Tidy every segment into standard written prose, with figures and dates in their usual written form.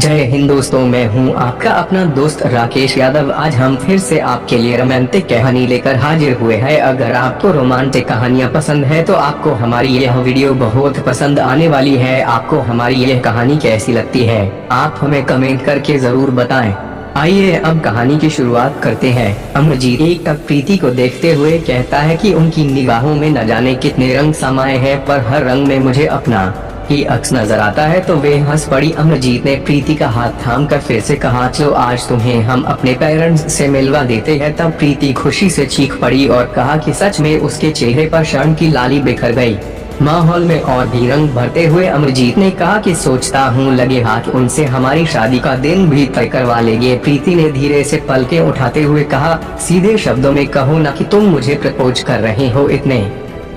जय हिंद दोस्तों, मैं हूं आपका अपना दोस्त राकेश यादव। आज हम फिर से आपके लिए रोमांटिक कहानी लेकर हाजिर हुए हैं। अगर आपको रोमांटिक कहानियां पसंद है तो आपको हमारी यह वीडियो बहुत पसंद आने वाली है। आपको हमारी यह कहानी कैसी लगती है आप हमें कमेंट करके जरूर बताएं। आइए अब कहानी की शुरुआत करते हैं। अमरजीत एक तक प्रीति को देखते हुए कहता है कि उनकी निगाहों में न जाने कितने रंग समाये हैं, पर हर रंग में मुझे अपना ही अक्स नजर आता है। तो वे हंस पड़ी। अमरजीत ने प्रीति का हाथ थाम कर फिर से कहा, चलो आज तुम्हें हम अपने पेरेंट्स से मिलवा देते हैं। तब प्रीति खुशी से चीख पड़ी और कहा कि सच में उसके चेहरे पर शर्म की लाली बिखर गई। माहौल में और भी रंग भरते हुए अमरजीत ने कहा कि सोचता हूँ लगे हाथ उनसे हमारी शादी का दिन भी तय करवा लेंगे। प्रीति ने धीरे से पलकें उठाते हुए कहा, सीधे शब्दों में कहो ना कि तुम मुझे प्रपोज कर रहे हो। इतने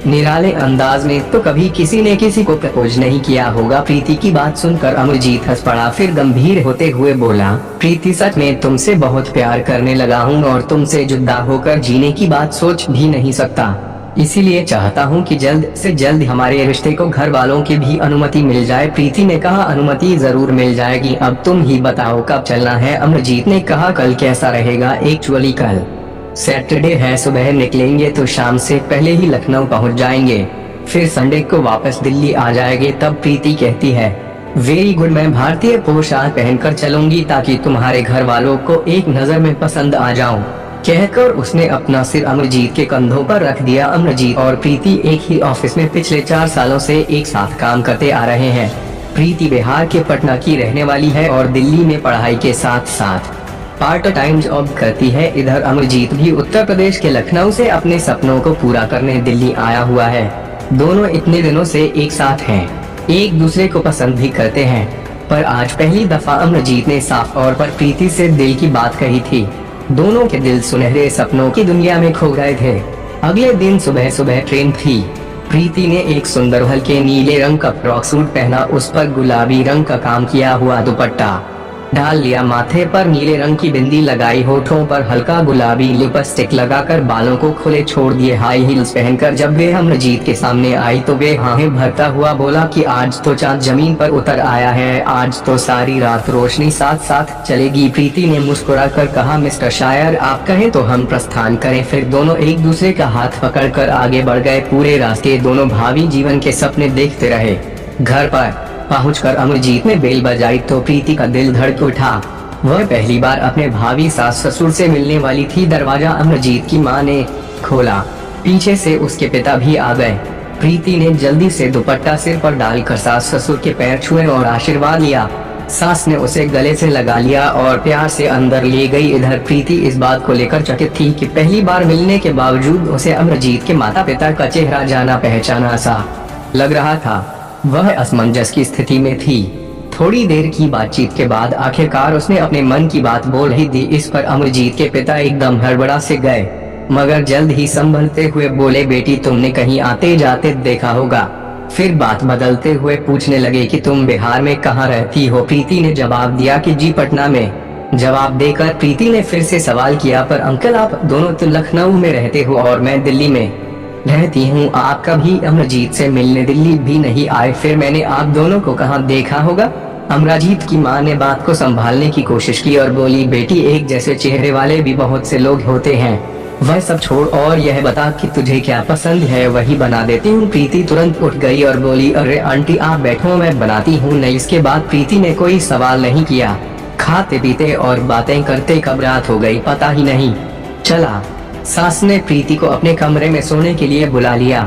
निराले अंदाज में तो कभी किसी ने किसी को प्रपोज नहीं किया होगा। प्रीति की बात सुनकर अमरजीत हंस पड़ा, फिर गंभीर होते हुए बोला, प्रीति सच में तुमसे बहुत प्यार करने लगा हूँ और तुमसे जुदा होकर जीने की बात सोच भी नहीं सकता। इसीलिए चाहता हूँ कि जल्द से जल्द हमारे रिश्ते को घर वालों की भी अनुमति मिल जाए। प्रीति ने कहा, अनुमति जरूर मिल जाएगी, अब तुम ही बताओ कब चलना है। अमरजीत ने कहा, कल कैसा रहेगा? एक्चुअली कल सैटरडे है, सुबह निकलेंगे तो शाम से पहले ही लखनऊ पहुंच जाएंगे, फिर संडे को वापस दिल्ली आ जाएंगे। तब प्रीति कहती है, वेरी गुड, मैं भारतीय पोशाक पहनकर चलूंगी ताकि तुम्हारे घर वालों को एक नजर में पसंद आ जाऊं। कहकर उसने अपना सिर अमरजीत के कंधों पर रख दिया। अमरजीत और प्रीति एक ही ऑफिस में पिछले 4 सालों से एक साथ काम करते आ रहे हैं। प्रीति बिहार के पटना की रहने वाली है और दिल्ली में पढ़ाई के साथ साथ पार्ट टाइम जॉब करती है। इधर अमरजीत भी उत्तर प्रदेश के लखनऊ से अपने सपनों को पूरा करने दिल्ली आया हुआ है। दोनों इतने दिनों से एक साथ हैं, एक दूसरे को पसंद भी करते हैं, पर आज पहली दफा अमरजीत ने साफ तौर पर प्रीति से दिल की बात कही थी। दोनों के दिल सुनहरे सपनों की दुनिया में खो गए थे। अगले दिन सुबह सुबह ट्रेन थी। प्रीति ने एक सुंदर हल्के नीले रंग का फ्रॉक सूट पहना, उस पर गुलाबी रंग का काम किया हुआ दुपट्टा डाल लिया, माथे पर नीले रंग की बिंदी लगाई, होठों पर हल्का गुलाबी लिपस्टिक लगाकर बालों को खुले छोड़ दिए। हाई हील्स पहनकर जब वे अमरजीत के सामने आई तो वे हाहें भरता हुआ बोला कि आज तो चांद जमीन पर उतर आया है, आज तो सारी रात रोशनी साथ साथ चलेगी। प्रीति ने मुस्कुराकर कहा, मिस्टर शायर आप कहें तो हम प्रस्थान करें। फिर दोनों एक दूसरे का हाथ पकड़कर आगे बढ़ गए। पूरे रास्ते दोनों भावी जीवन के सपने देखते रहे। घर पर पहुंचकर अमरजीत ने बेल बजाई तो प्रीति का दिल धड़क उठा। वह पहली बार अपने भावी सास ससुर से मिलने वाली थी। दरवाजा अमरजीत की मां ने खोला, पीछे से उसके पिता भी आ गए। प्रीति ने जल्दी से दुपट्टा सिर पर डालकर सास ससुर के पैर छुए और आशीर्वाद लिया। सास ने उसे गले से लगा लिया और प्यार से अंदर ले गई। इधर प्रीति इस बात को लेकर चकित थी कि पहली बार मिलने के बावजूद उसे अमरजीत के माता पिता का चेहरा जाना पहचाना सा लग रहा था। वह असमंजस की स्थिति में थी। थोड़ी देर की बातचीत के बाद आखिरकार उसने अपने मन की बात बोल ही दी। इस पर अमरजीत के पिता एकदम हड़बड़ा से गए, मगर जल्द ही संभलते हुए बोले, बेटी तुमने कहीं आते जाते देखा होगा। फिर बात बदलते हुए पूछने लगे कि तुम बिहार में कहाँ रहती हो? प्रीति ने जवाब दिया कि जी पटना में। जवाब देकर प्रीति ने फिर से सवाल किया, पर अंकल आप दोनों तो लखनऊ में रहते हो और मैं दिल्ली में रहती हूँ, आप कभी अमरजीत से मिलने दिल्ली भी नहीं आए, फिर मैंने आप दोनों को कहाँ देखा होगा? अमरजीत की मां ने बात को संभालने की कोशिश की और बोली, बेटी एक जैसे चेहरे वाले भी बहुत से लोग होते हैं, वह सब छोड़ और यह बता कि तुझे क्या पसंद है वही बना देती हूँ। प्रीति तुरंत उठ गई और बोली, अरे आंटी आप बैठो मैं बनाती हूँ। नहीं, इसके बाद प्रीति ने कोई सवाल नहीं किया। खाते पीते और बातें करते कब रात हो गई पता ही नहीं चला। सास ने प्रीति को अपने कमरे में सोने के लिए बुला लिया।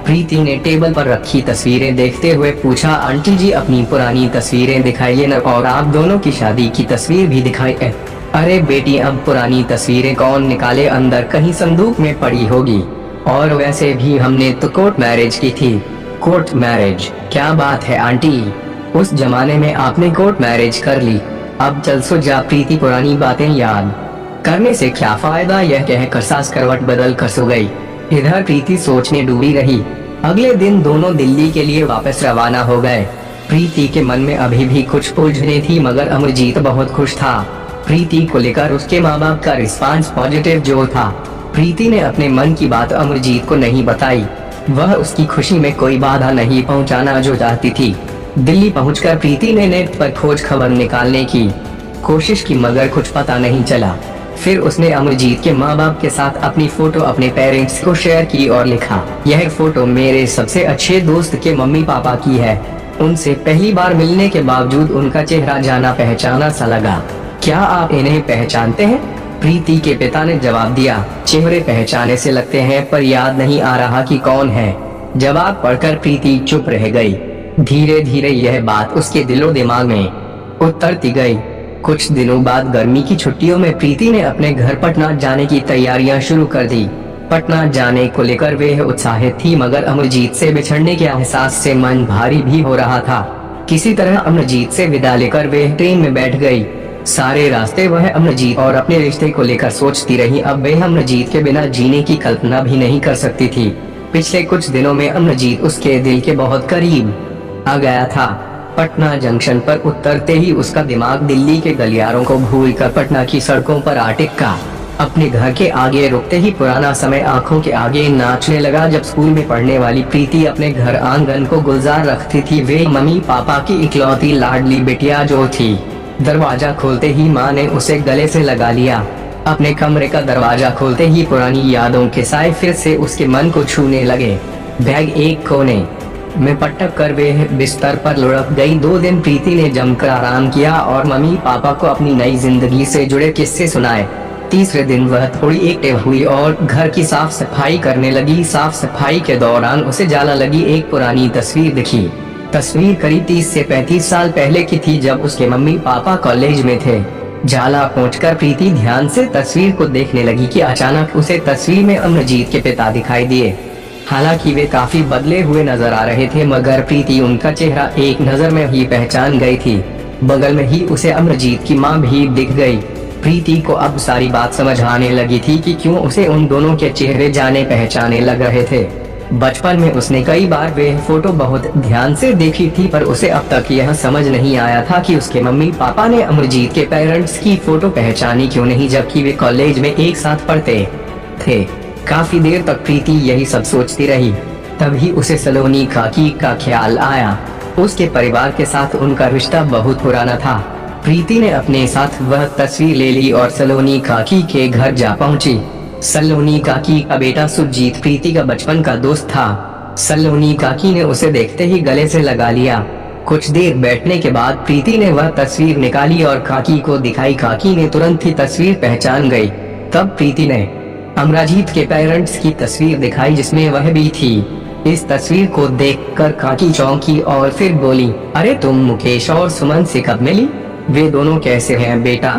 प्रीति ने टेबल पर रखी तस्वीरें देखते हुए पूछा, आंटी जी अपनी पुरानी तस्वीरें दिखाइए न, और आप दोनों की शादी की तस्वीर भी दिखाइए। अरे बेटी अब पुरानी तस्वीरें कौन निकाले, अंदर कहीं संदूक में पड़ी होगी, और वैसे भी हमने तो कोर्ट मैरिज की थी। Court marriage? क्या बात है आंटी, उस जमाने में आपने कोर्ट मैरिज कर ली, अब चल सो जा। प्रीति पुरानी बातें याद करने से क्या फायदा, यह कहकर सास करवट बदल कर सो गई। इधर प्रीति सोचने डूबी रही। अगले दिन दोनों दिल्ली के लिए वापस रवाना हो गए। प्रीति के मन में अभी भी कुछ उलझने थी, मगर अमरजीत बहुत खुश था। प्रीति को लेकर उसके माँ बाप का रिस्पांस पॉजिटिव जो था। प्रीति ने अपने मन की बात अमरजीत को नहीं बताई। वह उसकी खुशी में कोई बाधा नहीं पहुँचाना जो चाहती थी। दिल्ली पहुंचकर प्रीति ने नेट पर खोज खबर निकालने की कोशिश की, मगर कुछ पता नहीं चला। फिर उसने अमरजीत के माँ बाप के साथ अपनी फोटो अपने पेरेंट्स को शेयर की और लिखा, यह फोटो मेरे सबसे अच्छे दोस्त के मम्मी पापा की है। उनसे पहली बार मिलने के बावजूद उनका चेहरा जाना पहचाना सा लगा। क्या आप इन्हें पहचानते हैं? प्रीति के पिता ने जवाब दिया, चेहरे पहचाने से लगते हैं पर याद नहीं आ रहा कि कौन है। जवाब पढ़कर प्रीति चुप रह गई। धीरे धीरे यह बात उसके दिलो दिमाग में उतरती गई। कुछ दिनों बाद गर्मी की छुट्टियों में प्रीति ने अपने घर पटना जाने की तैयारियां शुरू कर दी। पटना जाने को लेकर वे उत्साहित थी, मगर अमरजीत से बिछड़ने के एहसास से मन भारी भी हो रहा था। किसी तरह अमरजीत से विदा लेकर वे ट्रेन में बैठ गई। सारे रास्ते वह अमरजीत और अपने रिश्ते को लेकर सोचती रही। अब वे अमरजीत के बिना जीने की कल्पना भी नहीं कर सकती थी। पिछले कुछ दिनों में अमरजीत उसके दिल के बहुत करीब आ गया था। पटना जंक्शन पर उतरते ही उसका दिमाग दिल्ली के गलियारों को भूलकर पटना की सड़कों पर आ टिका। अपने घर के आगे रुकते ही पुराना समय आंखों के आगे नाचने लगा, जब स्कूल में पढ़ने वाली प्रीति अपने घर आंगन को गुलजार रखती थी। वे मम्मी पापा की इकलौती लाडली बिटिया जो थी। दरवाजा खोलते ही माँ ने उसे गले से लगा लिया। अपने कमरे का दरवाजा खोलते ही पुरानी यादों के साए फिर से उसके मन को छूने लगे। बैग एक कोने में पटक कर वे बिस्तर पर लुढ़क गई। 2 दिन प्रीति ने जमकर आराम किया और मम्मी पापा को अपनी नई जिंदगी से जुड़े किस्से सुनाए। तीसरे दिन वह थोड़ी एक्टिव हुई और घर की साफ सफाई करने लगी। साफ सफाई के दौरान उसे जाला लगी एक पुरानी तस्वीर दिखी। तस्वीर करीब 30 से 35 साल पहले की थी, जब उसके मम्मी पापा कॉलेज में थे। जाला पहुंचकर प्रीति ध्यान से तस्वीर को देखने लगी कि अचानक उसे तस्वीर में अमरजीत के पिता दिखाई दिए। हालांकि वे काफी बदले हुए नजर आ रहे थे, मगर प्रीति उनका चेहरा एक नजर में ही पहचान गई थी। बगल में ही उसे अमरजीत की मां भी दिख गई। प्रीति को अब सारी बात समझ आने लगी थी कि क्यों उसे उन दोनों के चेहरे जाने पहचाने लग रहे थे। बचपन में उसने कई बार वे फोटो बहुत ध्यान से देखी थी, पर उसे अब तक यह समझ नहीं आया था कि उसके मम्मी पापा ने अमरजीत के पेरेंट्स की फोटो पहचानी क्यों नहीं, जबकि वे कॉलेज में एक साथ पढ़ते थे। काफी देर तक प्रीति यही सब सोचती रही। तभी उसे सलोनी काकी का ख्याल आया। उसके परिवार के साथ उनका रिश्ता बहुत पुराना था। प्रीति ने अपने साथ वह तस्वीर ले ली और सलोनी काकी के घर जा पहुंची। सलोनी काकी का बेटा सुरजीत प्रीति का बचपन का दोस्त था। सलोनी काकी ने उसे देखते ही गले से लगा लिया। कुछ देर बैठने के बाद प्रीति ने वह तस्वीर निकाली और काकी को दिखाई। काकी ने तुरंत ही तस्वीर पहचान गई। तब प्रीति ने अमरजीत के पेरेंट्स की तस्वीर दिखाई, जिसमें वह भी थी। इस तस्वीर को देखकर काकी चौंकी और फिर बोली, अरे तुम मुकेश और सुमन से कब मिली? वे दोनों कैसे हैं बेटा?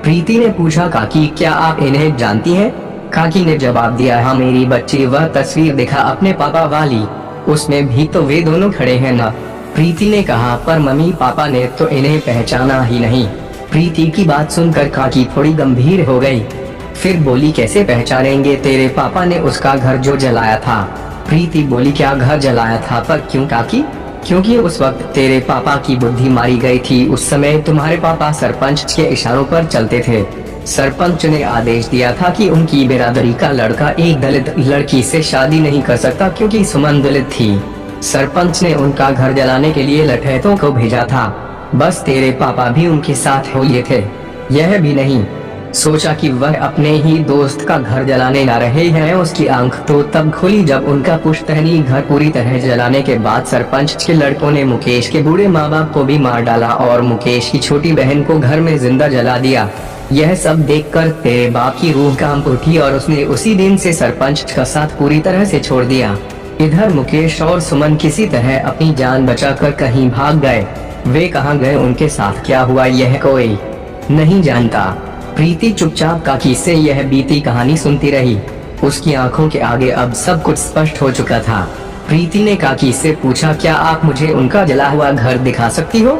प्रीति ने पूछा। काकी, क्या आप इन्हें जानती हैं? काकी ने जवाब दिया, हाँ मेरी बच्ची। वह तस्वीर दिखा अपने पापा वाली, उसमें भी तो वे दोनों खड़े हैं ना। प्रीति ने कहा, पर मम्मी पापा ने तो इन्हें पहचाना ही नहीं। प्रीति की बात सुनकर काकी थोड़ी गंभीर हो गई। फिर बोली, कैसे पहचानेंगे? तेरे पापा ने उसका घर जो जलाया था। प्रीति बोली, क्या घर जलाया था? पर क्यों काकी? क्योंकि उस वक्त तेरे पापा की बुद्धि मारी गई थी। उस समय तुम्हारे पापा सरपंच के इशारों पर चलते थे। सरपंच ने आदेश दिया था कि उनकी बिरादरी का लड़का एक दलित लड़की से शादी नहीं कर सकता, क्योंकि सुमन दलित थी। सरपंच ने उनका घर जलाने के लिए लठैतों को भेजा था। बस तेरे पापा भी उनके साथ हुए थे। यह भी नहीं सोचा कि वह अपने ही दोस्त का घर जलाने जा रहे हैं। उसकी आंख तो तब खुली जब उनका पुश्तैनी घर पूरी तरह जलाने के बाद सरपंच के लड़कों ने मुकेश के बूढ़े माँ बाप को भी मार डाला और मुकेश की छोटी बहन को घर में जिंदा जला दिया। यह सब देखकर तेरे बाप की रूह कांप उठी और उसने उसी दिन से सरपंच का साथ पूरी तरह से छोड़ दिया। इधर मुकेश और सुमन किसी तरह अपनी जान बचाकर कहीं भाग गए। वे कहाँ गए, उनके साथ क्या हुआ, यह कोई नहीं जानता। प्रीति चुपचाप काकी से यह बीती कहानी सुनती रही। उसकी आंखों के आगे अब सब कुछ स्पष्ट हो चुका था। प्रीति ने काकी से पूछा, क्या आप मुझे उनका जला हुआ घर दिखा सकती हो?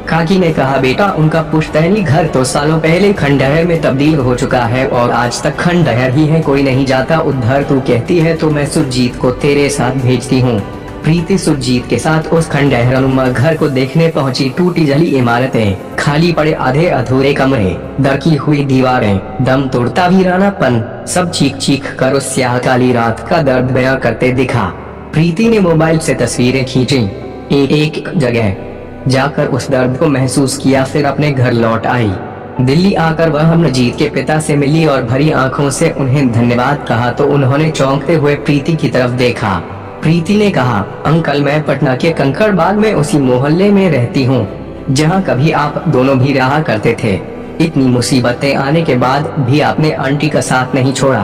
काकी ने कहा, बेटा उनका पुश्तैनी घर तो सालों पहले खंडहर में तब्दील हो चुका है और आज तक खंडहर ही है, कोई नहीं जाता उधर। तू कहती है तो मैं सुरजीत को तेरे साथ भेजती हूँ। प्रीति सुरजीत के साथ उस खंडहरनुमा घर को देखने पहुंची। टूटी जली इमारतें, खाली पड़े आधे अधूरे कमरे, दरकी हुई दीवारें, दम तोड़ता वीरानापन, सब चीख चीख कर उस स्याह काली रात का दर्द बयां करते दिखा। प्रीति ने मोबाइल से तस्वीरें खींची। एक एक जगह जाकर उस दर्द को महसूस किया, फिर अपने घर लौट आई। दिल्ली आकर वह अमरजीत के पिता से मिली और भरी आंखों से उन्हें धन्यवाद कहा तो उन्होंने चौंकते हुए प्रीति की तरफ देखा। प्रीति ने कहा, अंकल मैं पटना के कंकड़बाग में उसी मोहल्ले में रहती हूँ जहाँ कभी आप दोनों भी रहा करते थे। इतनी मुसीबतें आने के बाद भी आपने आंटी का साथ नहीं छोड़ा,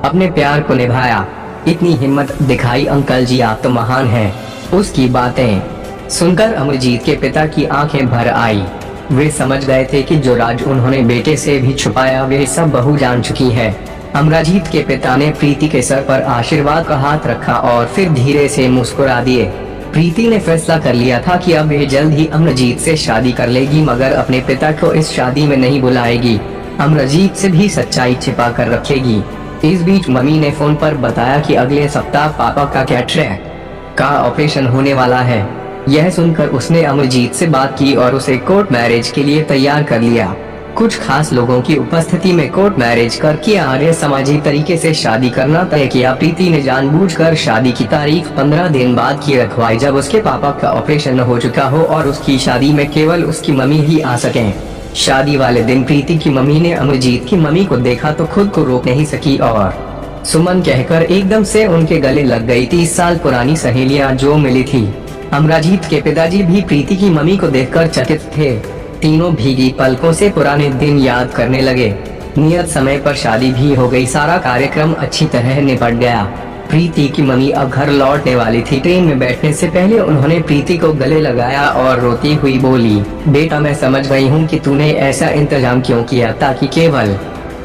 अपने प्यार को निभाया, इतनी हिम्मत दिखाई। अंकल जी आप तो महान हैं। उसकी बातें सुनकर अमरजीत के पिता की आंखें भर आई। वे समझ गए थे कि जो राज उन्होंने बेटे से भी छुपाया वे सब बहू जान चुकी है। अमरजीत के पिता ने प्रीति के सर पर आशीर्वाद का हाथ रखा और फिर धीरे से मुस्कुरा दिए। प्रीति ने फैसला कर लिया था कि अब वे जल्द ही अमरजीत से शादी कर लेगी, मगर अपने पिता को इस शादी में नहीं बुलाएगी। अमरजीत से भी सच्चाई छिपा कर रखेगी। इस बीच मम्मी ने फोन पर बताया कि अगले सप्ताह पापा का कैटरेक्ट का ऑपरेशन होने वाला है। यह सुनकर उसने अमरजीत से बात की और उसे कोर्ट मैरिज के लिए तैयार कर लिया। कुछ खास लोगों की उपस्थिति में कोर्ट मैरिज करके आर्य समाजी तरीके से शादी करना तय किया। प्रीति ने जानबूझकर शादी की तारीख 15 दिन बाद की रखवाई, जब उसके पापा का ऑपरेशन हो चुका हो और उसकी शादी में केवल उसकी मम्मी ही आ सकें। शादी वाले दिन प्रीति की मम्मी ने अमरजीत की मम्मी को देखा तो खुद को रोक नहीं सकी और सुमन कहकर एकदम से उनके गले लग गई। 30 साल पुरानी सहेलियां जो मिली थी। अमरजीत के पिताजी भी प्रीति की मम्मी को देखकर चकित थे। तीनों भीगी पलकों से पुराने दिन याद करने लगे। नियत समय पर शादी भी हो गई। सारा कार्यक्रम अच्छी तरह निपट गया। प्रीति की मम्मी अब घर लौटने वाली थी। ट्रेन में बैठने से पहले उन्होंने प्रीति को गले लगाया और रोती हुई बोली, बेटा मैं समझ गई हूँ कि तूने ऐसा इंतजाम क्यों किया ताकि केवल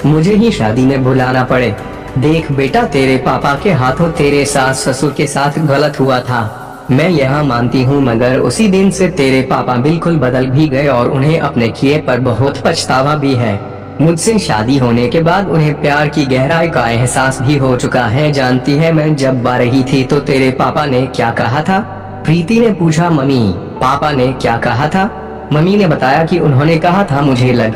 मुझे ही शादी में बुलाना पड़े। देख बेटा, तेरे पापा के हाथों तेरे सास ससुर के साथ गलत हुआ था, मैं यहाँ मानती हूँ, मगर उसी दिन से तेरे पापा बिल्कुल बदल भी गए और उन्हें अपने किए पर बहुत पछतावा भी है। मुझसे शादी होने के बाद उन्हें प्यार की गहराई का एहसास भी हो चुका है। जानती है मैं जब आ रही थी तो तेरे पापा ने क्या कहा था? प्रीति ने पूछा। मम्मी, पापा ने क्या कहा था? मम्मी ने बताया कि उन्होंने कहा था मुझे लग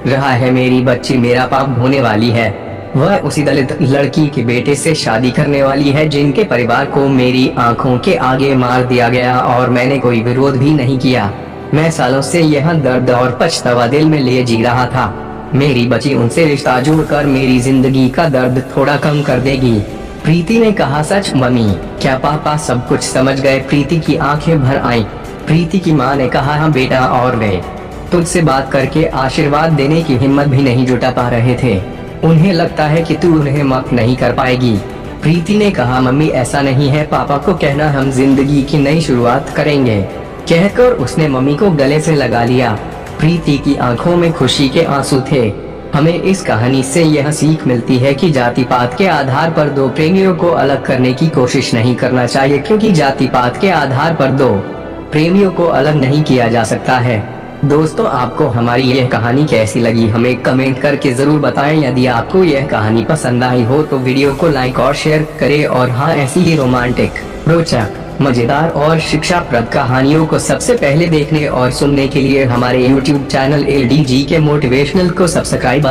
रहा है मेरी बच्ची मेरा पाप होने वाली है। वह उसी दलित लड़की के बेटे से शादी करने वाली है जिनके परिवार को मेरी आंखों के आगे मार दिया गया और मैंने कोई विरोध भी नहीं किया। मैं सालों से यह दर्द और पछतावा दिल में लिए जी रहा था। मेरी बच्ची उनसे रिश्ता जोड़कर मेरी जिंदगी का दर्द थोड़ा कम कर देगी। प्रीति ने कहा। सच मम्मी, क्या पापा सब कुछ समझ गए? प्रीति की आंखें भर आईं। प्रीति की माँ ने कहा, हाँ बेटा, और वे तुझसे बात करके आशीर्वाद देने की हिम्मत भी नहीं जुटा पा रहे थे। उन्हें लगता है कि तू उन्हें माफ नहीं कर पाएगी। प्रीति ने कहा, मम्मी ऐसा नहीं है, पापा को कहना हम जिंदगी की नई शुरुआत करेंगे। कहकर उसने मम्मी को गले से लगा लिया। प्रीति की आंखों में खुशी के आंसू थे। हमें इस कहानी से यह सीख मिलती है कि जाति पात के आधार पर दो प्रेमियों को अलग करने की कोशिश नहीं करना चाहिए, क्योंकि जाति पात के आधार पर दो प्रेमियों को अलग नहीं किया जा सकता है। दोस्तों, आपको हमारी यह कहानी कैसी लगी हमें कमेंट करके जरूर बताएं। यदि आपको यह कहानी पसंद आई हो तो वीडियो को लाइक और शेयर करें और हाँ, ऐसी ही रोमांटिक, रोचक, मजेदार और शिक्षाप्रद कहानियों को सबसे पहले देखने और सुनने के लिए हमारे YouTube चैनल LDG के मोटिवेशनल को सब्सक्राइब